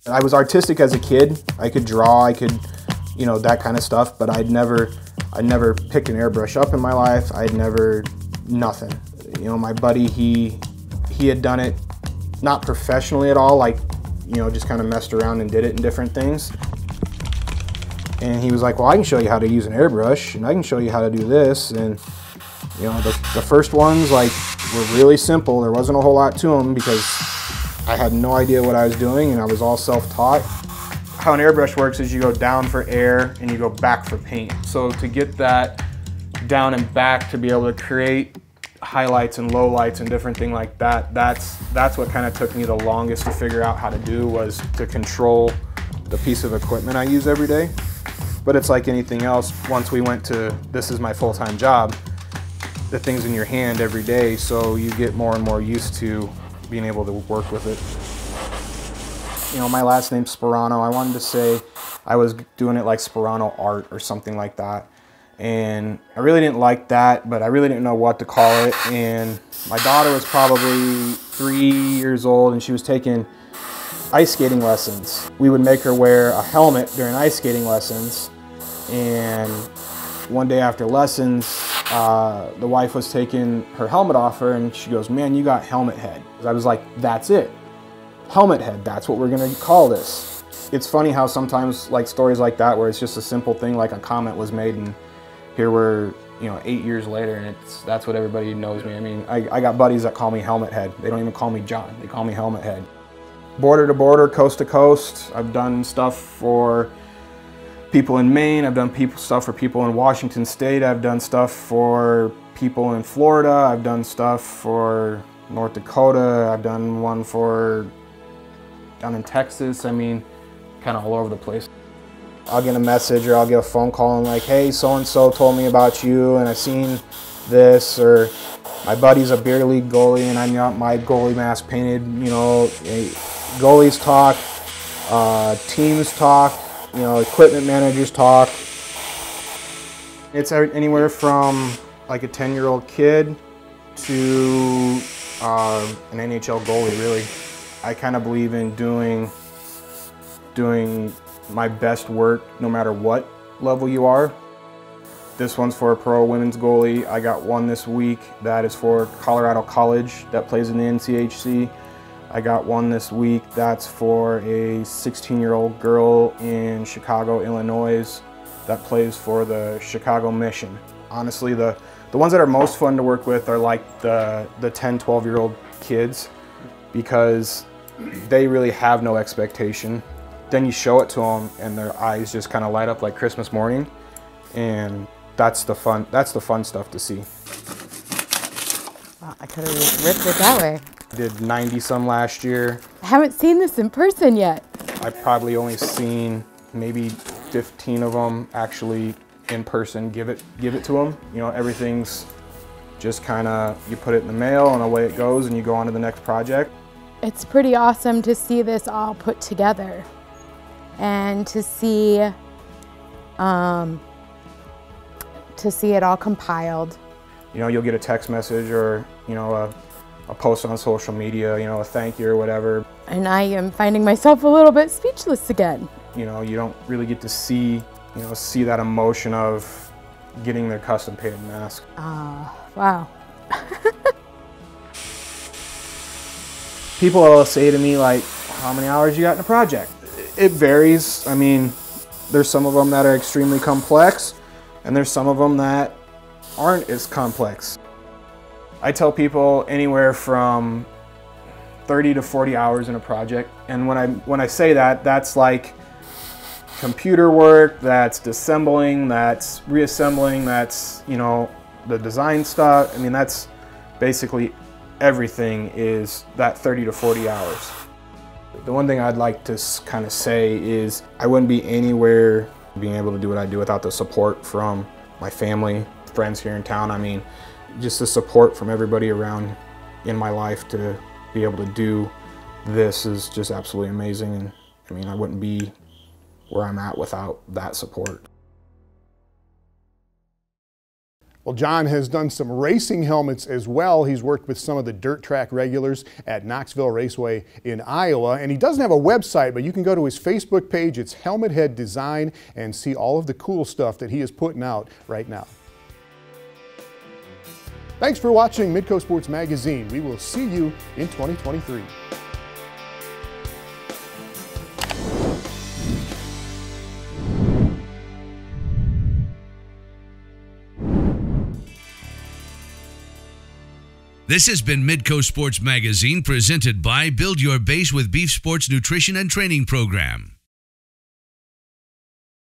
I was artistic as a kid. I could draw, I could, you know, that kind of stuff, but I'd never picked an airbrush up in my life. Nothing. You know, my buddy, he had done it, not professionally at all, like, you know, just kind of messed around and did it in different things. And he was like, well, I can show you how to use an airbrush, and I can show you how to do this. And, you know, the first ones, like, were really simple. There wasn't a whole lot to them because I had no idea what I was doing, and I was all self-taught. How an airbrush works is you go down for air and you go back for paint. So to get that down and back to be able to create highlights and lowlights and different things like that, that's what kind of took me the longest to figure out how to do, was to control the piece of equipment I use every day. But it's like anything else, once we went to, this is my full-time job, the thing's in your hand every day, so you get more and more used to being able to work with it. You know, my last name's Sparano. I wanted to say I was doing it like Sparano art or something like that. And I really didn't like that, but I really didn't know what to call it. And my daughter was probably 3 years old, and she was taking ice skating lessons. We would make her wear a helmet during ice skating lessons. And one day after lessons, the wife was taking her helmet off her, and she goes, man, you got helmet head. I was like, that's it. Helmet head, that's what we're gonna call this. It's funny how sometimes, like, stories like that where it's just a simple thing, like a comment was made, and here we're, you know, 8 years later, and that's what everybody knows me. I mean, I got buddies that call me Helmet Head. They don't even call me John, they call me Helmet Head. Border to border, coast to coast, I've done stuff for people in Maine, I've done stuff for people in Washington State, I've done stuff for people in Florida, I've done stuff for North Dakota, I've done one for down in Texas. I mean, kind of all over the place. I'll get a message or I'll get a phone call and like, hey, so-and-so told me about you and I've seen this, or my buddy's a beer league goalie and I got my goalie mask painted. You know, goalies talk, teams talk, you know, equipment managers talk. It's anywhere from like a 10-year-old kid to an NHL goalie, really. I kind of believe in doing my best work no matter what level you are. This one's for a pro women's goalie. I got one this week that is for Colorado College that plays in the NCHC. I got one this week that's for a 16-year-old girl in Chicago, Illinois that plays for the Chicago Mission. Honestly, the ones that are most fun to work with are like the 10, 12-year-old kids, because they really have no expectation. Then you show it to them and their eyes just kind of light up like Christmas morning, and that's the fun stuff to see. Wow, I could have just ripped it that way. I did 90 some last year. I haven't seen this in person yet. I've probably only seen maybe 15 of them actually in person give it to them. You know, everything's just kind of, you put it in the mail and away it goes and you go on to the next project. It's pretty awesome to see this all put together and to see it all compiled. You know, you'll get a text message or, you know, a post on social media, you know, a thank you or whatever. And I am finding myself a little bit speechless again. You know, you don't really get to see that emotion of getting their custom painted mask. Wow. People will say to me, like, how many hours you got in a project? It varies. I mean, there's some of them that are extremely complex, and there's some of them that aren't as complex. I tell people anywhere from 30 to 40 hours in a project. And when I say that, that's like computer work, that's disassembling, that's reassembling, that's, you know, the design stuff. I mean, that's basically everything is that 30 to 40 hours. The one thing I'd like to kind of say is I wouldn't be anywhere being able to do what I do without the support from my family, friends here in town. I mean, just the support from everybody around in my life to be able to do this is just absolutely amazing. And I mean, I wouldn't be where I'm at without that support. Well, John has done some racing helmets as well. He's worked with some of the dirt track regulars at Knoxville Raceway in Iowa. And he doesn't have a website, but you can go to his Facebook page. It's Helmet Head Design, and see all of the cool stuff that he is putting out right now. Thanks for watching Midco Sports Magazine. We will see you in 2023. This has been Midco Sports Magazine, presented by Build Your Base with Beef Sports Nutrition and Training Program.